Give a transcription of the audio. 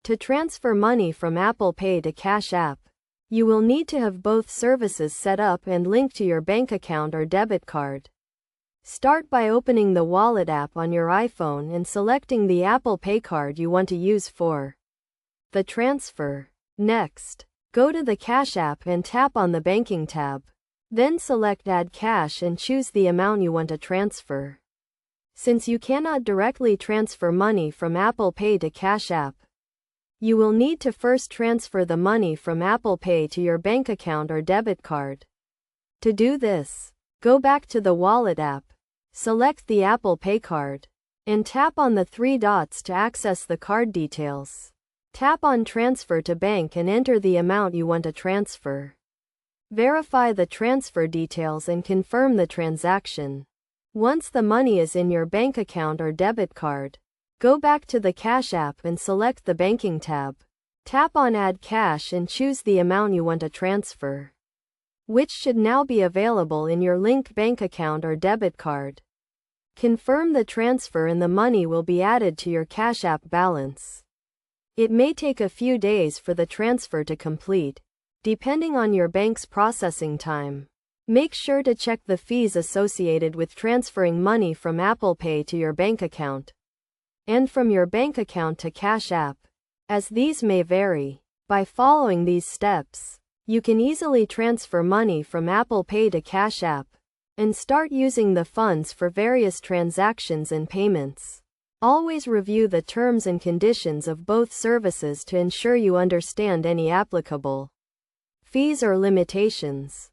To transfer money from Apple Pay to Cash App, you will need to have both services set up and linked to your bank account or debit card. Start by opening the Wallet app on your iPhone and selecting the Apple Pay card you want to use for the transfer. Next, go to the Cash App and tap on the Banking tab. Then select Add Cash and choose the amount you want to transfer. Since you cannot directly transfer money from Apple Pay to Cash App, you will need to first transfer the money from Apple Pay to your bank account or debit card. To do this, go back to the Wallet app, select the Apple Pay card, and tap on the three dots to access the card details. Tap on Transfer to Bank and enter the amount you want to transfer. Verify the transfer details and confirm the transaction. Once the money is in your bank account or debit card, go back to the Cash App and select the Banking tab. Tap on Add Cash and choose the amount you want to transfer, which should now be available in your linked bank account or debit card. Confirm the transfer and the money will be added to your Cash App balance. It may take a few days for the transfer to complete, depending on your bank's processing time. Make sure to check the fees associated with transferring money from Apple Pay to your bank account and from your bank account to Cash App, as these may vary. By following these steps, you can easily transfer money from Apple Pay to Cash App and start using the funds for various transactions and payments. Always review the terms and conditions of both services to ensure you understand any applicable fees or limitations.